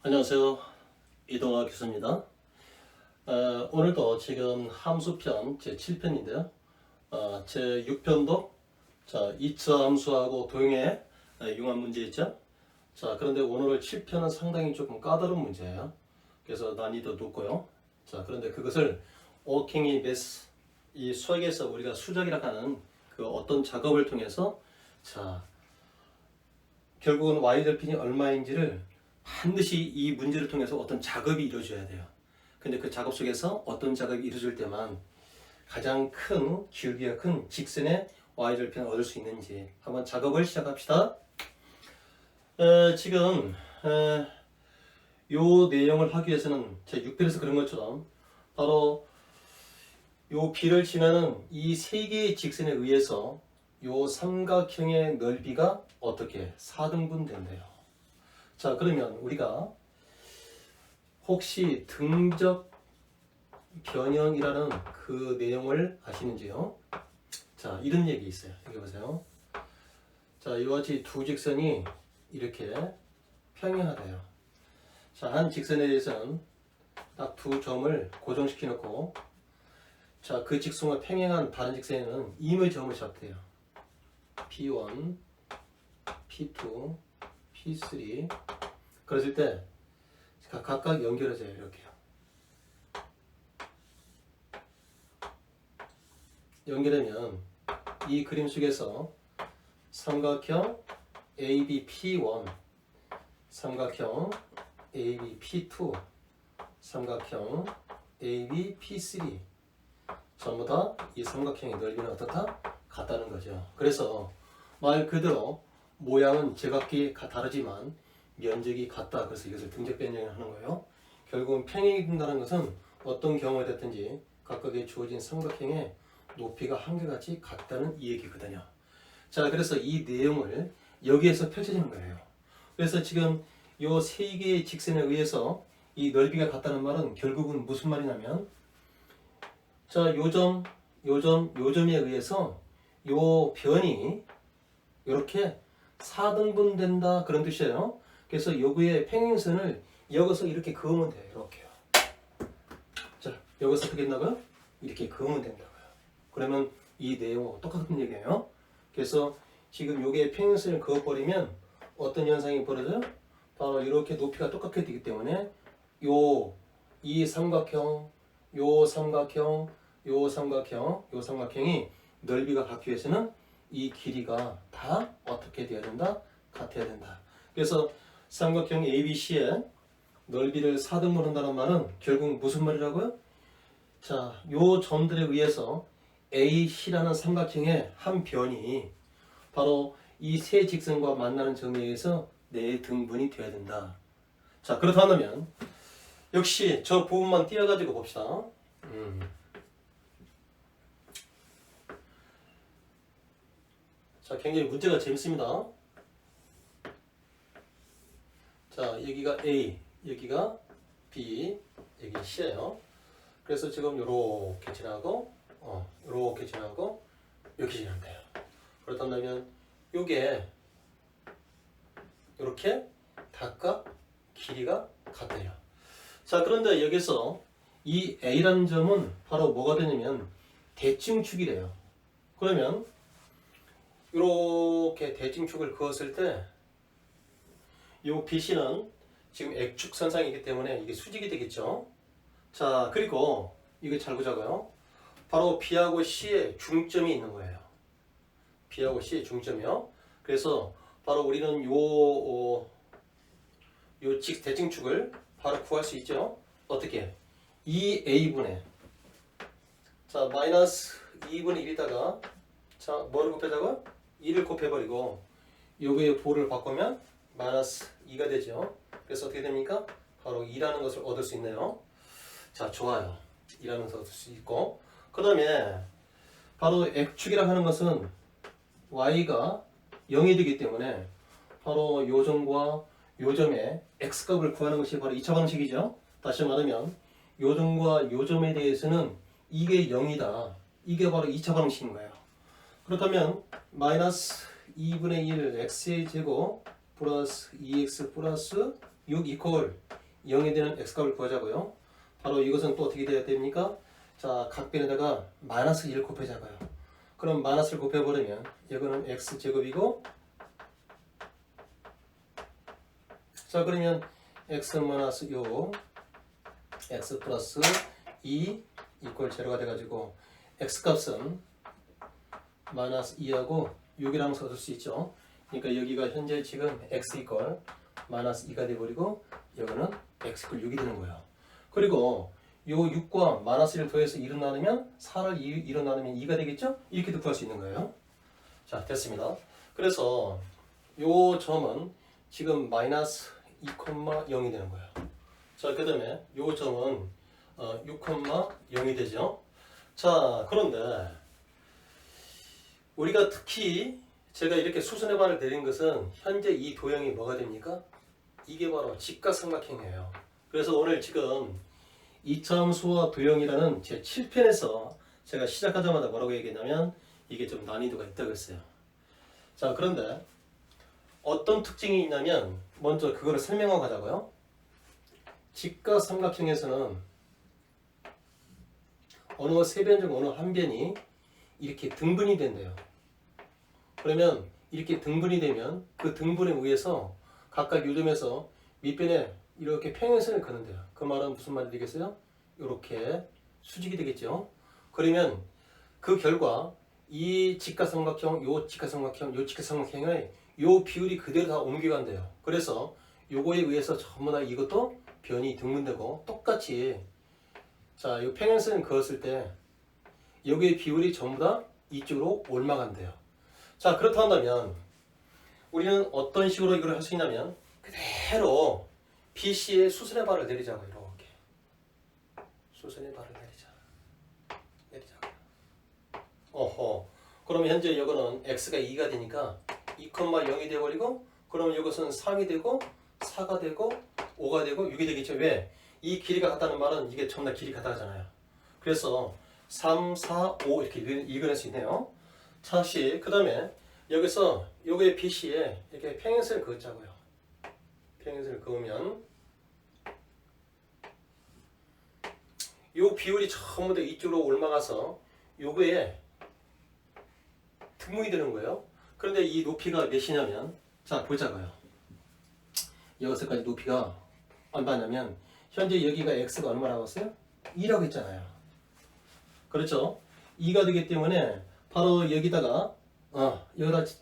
안녕하세요. 이동학 교수입니다. 오늘도 지금 함수편 제7편인데요. 제6편도 2차 함수하고 도형의 융합 문제 있죠. 그런데 오늘 7편은 상당히 조금 까다로운 문제예요. 그래서 난이도 높고요. 그런데 그것을 워킹 메스 이 수학에서 우리가 수작이라 하는 그 어떤 작업을 통해서 결국은 y절편이 얼마인지를 반드시 이 문제를 통해서 어떤 작업이 이루어져야 돼요. 근데 그 작업 속에서 어떤 작업이 이루어질 때만 가장 큰 기울기가 큰 직선의 y절편을 얻을 수 있는지 한번 작업을 시작합시다. 지금 요 내용을 하기 위해서는 제 6편에서 그런 것처럼 바로 요 B를 지나는 이 세 개의 직선에 의해서 요 삼각형의 넓이가 어떻게 4등분 된대요. 그러면 우리가 혹시 등적 변형이라는 그 내용을 아시는지요? 이런 얘기 있어요. 여기 보세요. 이와 같이 두 직선이 이렇게 평행하대요. 한 직선에 대해서는 딱 두 점을 고정시켜 놓고 그 직선과 평행한 다른 직선에는 임의 점을 잡대요. P1, P2, P3 그랬을 때 각각 연결해져요. 이렇게요. 연결하면 이 그림 속에서 삼각형 ABP1, 삼각형 ABP2, 삼각형 ABP3 전부 다 이 삼각형의 넓이는 어떻다? 같다는 거죠. 그래서 말 그대로 모양은 제각기 다르지만 면적이 같다. 그래서 이것을 등적 변형을 하는 거예요. 결국은 평행이 된다는 것은 어떤 경우에 됐든지 각각의 주어진 삼각형의 높이가 한결같이 같다는 이 얘기거든요. 그래서 이 내용을 여기에서 펼쳐지는 거예요. 그래서 지금 요 세 개의 직선에 의해서 이 넓이가 같다는 말은 결국은 무슨 말이냐면 요점에 의해서 요 변이 이렇게 4등분 된다 그런 뜻이에요. 그래서 여기에 평행선을 여기서 이렇게 그으면 돼요. 이렇게요. 여기서 어떻게 된다고요? 이렇게 그으면 된다고요. 그러면 이 내용하고 똑같은 얘기예요. 그래서 지금 여기에 평행선을 그어버리면 어떤 현상이 벌어져요? 바로 이렇게 높이가 똑같게 되기 때문에 이 삼각형, 요 삼각형, 요 삼각형, 요 삼각형이 넓이가 같기 위해서는 이 길이가 다 어떻게 돼야 된다? 같아야 된다. 그래서 삼각형 ABC의 넓이를 4등분 한다는 말은 결국 무슨 말이라고요? 요 점들에 의해서 AC라는 삼각형의 한 변이 바로 이 세 직선과 만나는 점에 의해서 4등분이 돼야 된다. 그렇다면 역시 저 부분만 띄어가지고 봅시다. 굉장히 문제가 재밌습니다. 여기가 A, 여기가 B, 여기 C예요. 그래서 지금 요렇게 지나고, 요렇게 지나고, 이렇게 지난대요. 그렇다면 요게 요렇게 각각 길이가 같아요. 그런데 여기서 이 A라는 점은 바로 뭐가 되냐면 대칭축이래요. 그러면 이렇게 대칭축을 그었을 때 이 BC는 지금 X축선상이기 때문에 이게 수직이 되겠죠. 그리고 이거 잘 보자고요. 바로 B하고 C의 중점이 있는 거예요. B하고 C의 중점이요. 그래서 바로 우리는 요 대칭축을 바로 구할 수 있죠. 어떻게? 2A분의 마이너스 2분의 1에다가 뭐를 곱해다가 2를 곱해버리고 여기에 보를 바꾸면 마이너스 2가 되죠. 그래서 어떻게 됩니까? 바로 2라는 것을 얻을 수 있네요. 좋아요. 2라는 것을 얻을 수 있고 그 다음에 바로 X축이라고 하는 것은 Y가 0이 되기 때문에 바로 요점과 요점의 X값을 구하는 것이 바로 2차 방식이죠. 다시 말하면 요점과 요점에 대해서는 이게 0이다. 이게 바로 2차 방식인 거예요. 그렇다면 마이너스 2분의 1 x의 제곱 플러스 2x 플러스 6 이퀄 0이 되는 x값을 구하자고요. 바로 이것은 또 어떻게 돼야 됩니까? 자, 각 변에다가 마이너스 1 곱해자고요. 그럼 마이너스를 곱해버리면 이거는 x제곱이고, 자 그러면 x 마이너스 요 x 플러스 2 이퀄 제로가 돼가지고 x값은 마이너스 2하고 6이라는 것을 얻을 수 있죠. 그러니까 여기가 현재 지금 x 이퀄 마이너스 2가 돼버리고 이거는 x 이퀄 6이 되는 거예요. 그리고 요 6과 마이너스 1을 더해서 2로 나누면 4를 2로 나누면 2가 되겠죠? 이렇게도 구할 수 있는 거예요. 자, 됐습니다. 그래서 요 점은 지금 마이너스 2,0이 되는 거예요. 자, 그 다음에 요 점은 6,0이 되죠. 자, 그런데 우리가 특히 제가 이렇게 수선의 반을 내린 것은 현재 이 도형이 뭐가 됩니까? 이게 바로 직각삼각형이에요. 그래서 오늘 지금 이차함수와 도형이라는 제 7편에서 제가 시작하자마자 뭐라고 얘기했냐면 이게 좀 난이도가 있다고 했어요. 자, 그런데 어떤 특징이 있냐면 먼저 그거를 설명하고 가자고요. 직각삼각형에서는 어느 세 변 중 어느 한 변이 이렇게 등분이 된대요. 그러면 이렇게 등분이 되면 그 등분에 의해서 각각 요점에서 밑변에 이렇게 평행선을 그는데요. 그 말은 무슨 말이 되겠어요? 이렇게 수직이 되겠죠. 그러면 그 결과 이 직각삼각형, 요 직각삼각형, 요 직각삼각형의 요 비율이 그대로 다 옮겨간대요. 그래서 요거에 의해서 전부 다 이것도 변이 등분되고 똑같이 자, 요 평행선을 그었을 때 여기의 비율이 전부 다 이쪽으로 올라간대요. 자, 그렇다 한다면 우리는 어떤 식으로 이걸 할 수 있냐면 그대로 BC의 수선의 발을 내리자고 이렇게 수선의 발을 내리자고. 어허. 그러면 현재 이거는 x가 2가 되니까 2,0이 되어버리고 그러면 이것은 3이 되고 4가 되고 5가 되고 6이 되겠죠. 왜? 이 길이가 같다는 말은 이게 전부 다 길이 같다잖아요. 그래서 3, 4, 5 이렇게 읽어낼 수 있네요. 자, 그 다음에 여기서 요거의 BC에 이렇게 평행선을 그었자고요. 평행선을 그으면 요 비율이 전부 다 이쪽으로 올라가서 요거에 등분이 되는 거예요. 그런데 이 높이가 몇이냐면 자, 보자고요. 여기서까지 높이가 얼마냐면 현재 여기가 x가 얼마라고 했어요? 2라고 했잖아요. 그렇죠? 2가 되기 때문에 바로 여기다가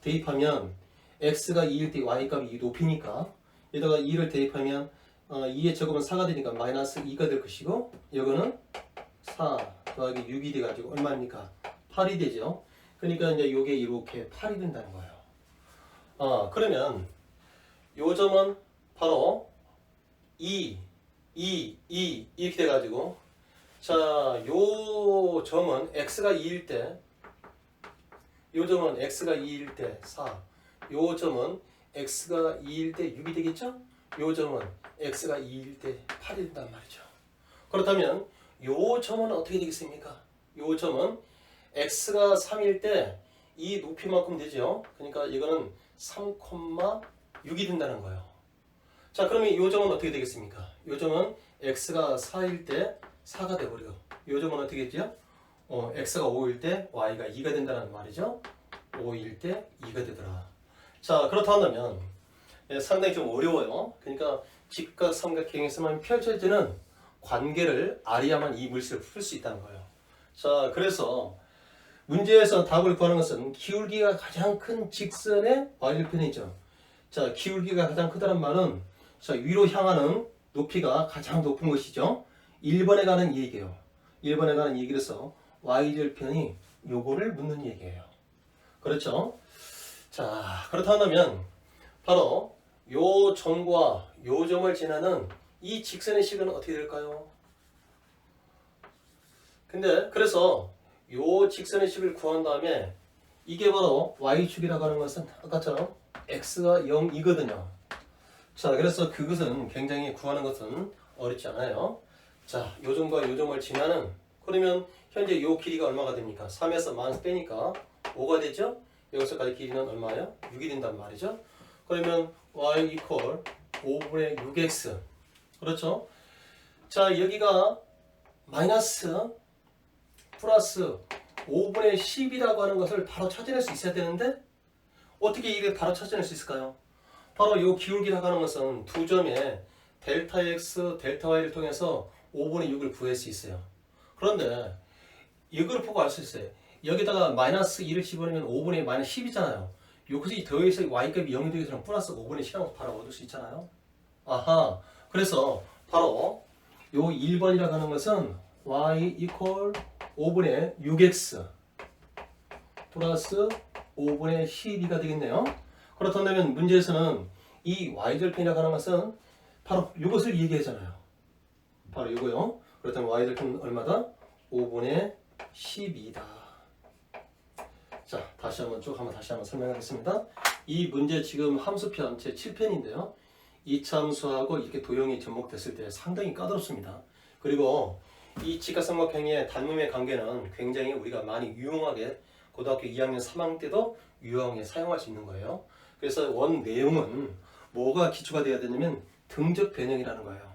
대입하면 x가 2일 때 y값이 이 높이니까 여기다가 2를 대입하면 2의 제곱은 4가 되니까 마이너스 2가 될 것이고 이거는 4 더하기 6이 돼가지고 얼마입니까? 8이 되죠. 그러니까 이제 요게 이렇게 8이 된다는 거예요. 그러면 요 점은 바로 2 이렇게 돼가지고 자, 요 점은 x가 2일 때 요 점은 x가 2일 때 4, 요 점은 x가 2일 때 6이 되겠죠? 요 점은 x가 2일 때 8이 된단 말이죠. 그렇다면 요 점은 어떻게 되겠습니까? 요 점은 x가 3일 때 이 높이만큼 되죠? 그러니까 이거는 3,6이 된다는 거예요. 자, 그러면 요 점은 어떻게 되겠습니까? 요 점은 x가 4일 때 4가 돼버리고 요 점은 어떻게 되죠? x가 5일 때 y가 2가 된다는 말이죠. 5일 때 2가 되더라. 자, 그렇다 한다면 상당히 좀 어려워요. 그러니까 직각삼각형에서만 펼쳐지는 관계를 알아야만 이 물질을 풀 수 있다는 거예요. 자, 그래서 문제에서 답을 구하는 것은 기울기가 가장 큰 직선의 y절편이죠. 자, 기울기가 가장 크다는 말은 자, 위로 향하는 높이가 가장 높은 것이죠. 1번에 가는 얘기예요. 1번에 가는 얘기로서 y절편이 요거를 묻는 얘기예요. 그렇죠? 자, 그렇다 한다면 바로 요 점과 요 점을 지나는 이 직선의 식은 어떻게 될까요? 근데 그래서 요 직선의 식을 구한 다음에 이게 바로 y축이라고 하는 것은 아까처럼 x가 0이거든요. 자, 그래서 그것은 굉장히 구하는 것은 어렵지 않아요. 자, 요 점과 요 점을 지나는 그러면 현재 요 길이가 얼마가 됩니까? 3에서 마이너스 빼니까 5가 되죠? 여기서까지 길이는 얼마예요? 6이 된단 말이죠. 그러면 y 이퀄 5분의 6x 그렇죠? 자, 여기가 마이너스 플러스 5분의 10이라고 하는 것을 바로 찾아낼 수 있어야 되는데 어떻게 이게 바로 찾아낼 수 있을까요? 바로 이 기울기라고 하는 것은 두 점의 델타 x, 델타 y를 통해서 5분의 6을 구할 수 있어요. 그런데 이걸 보고 알 수 있어요. 여기다가 마이너스 2를 집어넣으면 5분의 마이너스 10이잖아요. 여기서 더해서 y값이 0이 되기 전에 플러스 5분의 10이라고 바로 얻을 수 있잖아요. 아하, 그래서 바로 요 1번이라고 하는 것은 y equal 5분의 6x 플러스 5분의 12가 되겠네요. 그렇다면 문제에서는 이 y절편이라고 하는 것은 바로 이것을 얘기하잖아요. 바로 이거요. 그렇다면 y절편은 얼마다? 5분의 12다. 자, 다시 한번 설명하겠습니다. 이 문제 지금 함수편 제 7편인데요. 이차 함수하고 이렇게 도형이 접목됐을 때 상당히 까다롭습니다. 그리고 이 직각삼각형의 닮음의 관계는 굉장히 우리가 많이 유용하게 고등학교 2학년 3학년 때도 유용하게 사용할 수 있는 거예요. 그래서 원 내용은 뭐가 기초가 되어야 되냐면 등적 변형이라는 거예요.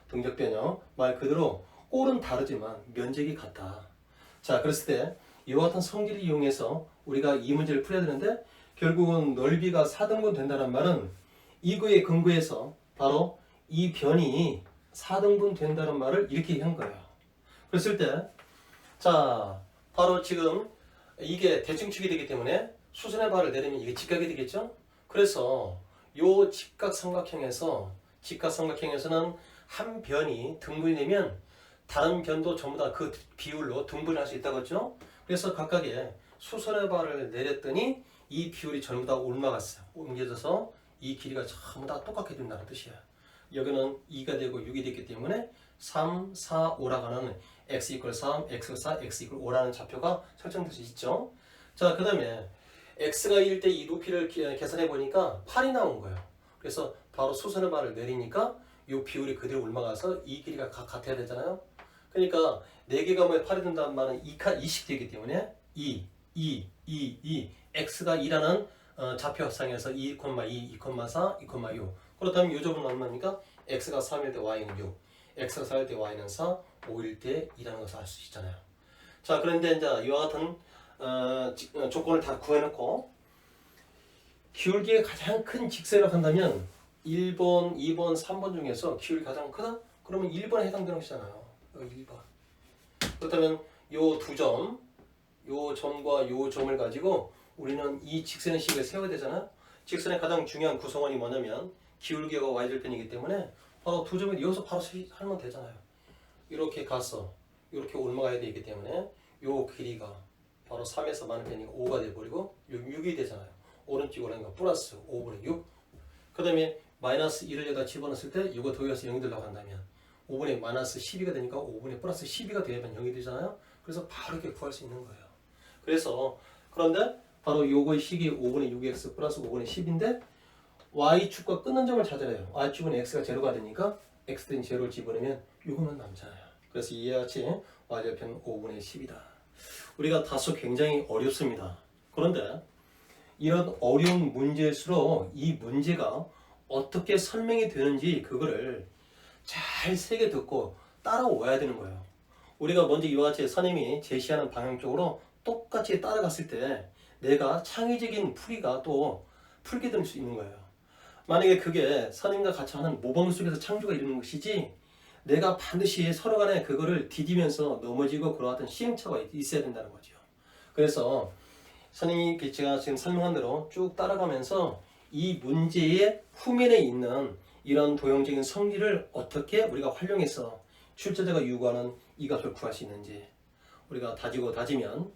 등적 변형, 말 그대로 꼴은 다르지만 면적이 같다. 자, 그랬을 때 이와 같은 성질을 이용해서 우리가 이 문제를 풀어야 되는데 결국은 넓이가 4등분 된다는 말은 이거에 근거해서 바로 이 변이 4등분 된다는 말을 이렇게 한 거예요. 그랬을 때 자, 바로 지금 이게 대칭축이 되기 때문에 수선의 발을 내리면 이게 직각이 되겠죠? 그래서 요 직각삼각형에서는 한 변이 등분이 되면 다른 변도 전부 다 그 비율로 등분을 할 수 있다고 했죠? 그래서 각각의 수선의 발을 내렸더니 이 비율이 전부 다 옮아갔어요. 옮겨져서 이 길이가 전부 다 똑같게 된다는 뜻이에요. 여기는 2가 되고 6이 됐기 때문에 3, 4, 5라고 하는 x 이퀄 3, x 4, x 이퀄 5라는 좌표가 설정될 수 있죠. 자, 그 다음에 x가 1일 때 이 높이를 계산해 보니까 8이 나온 거예요. 그래서 바로 수선의 발을 내리니까 이 비율이 그대로 옮아가서 이 길이가 같아야 되잖아요. 그러니까 4개가 뭐에 8이 된다는 말은 2씩 되기 때문에 2, x가 2라는 좌표상에서 2,2, 2,4, 2,6 그렇다면 이 점은 얼마입니까? x가 3일 때 y는 6, x가 4일 때 y는 4, 5일 때 2라는 것을 알 수 있잖아요. 자, 그런데 이제 이와 같은 조건을 다 구해놓고 기울기가 가장 큰 직선이라고 한다면 1번, 2번, 3번 중에서 기울기 가장 크다? 그러면 1번에 해당되는 것이잖아요. 1번. 그렇다면 요 두 점, 요 점과 요 점을 가지고 우리는 이 직선의 식을 세워야 되잖아요. 직선의 가장 중요한 구성원이 뭐냐면 기울기가 y절편이기 때문에 바로 두 점을 이어서 바로 하면 되잖아요. 이렇게 가서 이렇게 올라가야 되기 때문에 요 길이가 바로 3에서 많은 편이니까 5가 돼버리고 6이 되잖아요. 오른쪽으로 하니까 플러스 5분의 6. 그 다음에 마이너스 1을 여기다 집어넣었을 때 이거 더해서 0이 되려고 한다면 5분의 마이너스 12가 되니까 5분의 플러스 12가 되면 0이 되잖아요. 그래서 바로 이렇게 구할 수 있는 거예요. 그래서 그런데 바로 요거의 식이 5분의 6x 플러스 5분의 10인데 y축과 끊는 점을 찾아내요. y축은 x가 제로가 되니까 x된 제로를 집어넣으면 요거만 남잖아요. 그래서 이와 같이 y절편 5분의 10이다. 우리가 다소 굉장히 어렵습니다. 그런데 이런 어려운 문제일수록 이 문제가 어떻게 설명이 되는지 그거를 잘 세게 듣고 따라와야 되는 거예요. 우리가 먼저 이와 같이 선생님이 제시하는 방향 쪽으로 똑같이 따라갔을 때 내가 창의적인 풀이가 또 풀게 될 수 있는 거예요. 만약에 그게 선생님과 같이 하는 모범 속에서 창조가 이루는 것이지 내가 반드시 서로 간에 그거를 디디면서 넘어지고 그와 같은 시행착오가 있어야 된다는 거죠. 그래서 선생님이 제가 지금 설명한 대로 쭉 따라가면서 이 문제의 후면에 있는 이런 도형적인 성질을 어떻게 우리가 활용해서 출제자가 요구하는 이 값을 구할 수 있는지 우리가 다지고 다지면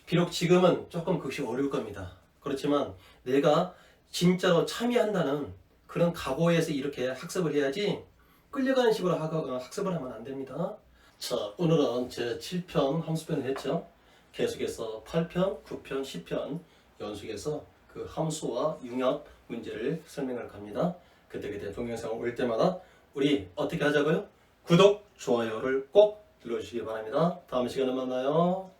비록 지금은 조금 그것이 어려울 겁니다. 그렇지만 내가 진짜로 참여한다는 그런 각오에서 이렇게 학습을 해야지 끌려가는 식으로 학습을 하면 안 됩니다. 자, 오늘은 제 7편 함수편을 했죠. 계속해서 8편, 9편, 10편 연속해서 그 함수와 융합 문제를 설명할 겁니다. 그때 동영상 올 때마다 우리 어떻게 하자고요? 구독, 좋아요를 꼭 눌러주시기 바랍니다. 다음 시간에 만나요.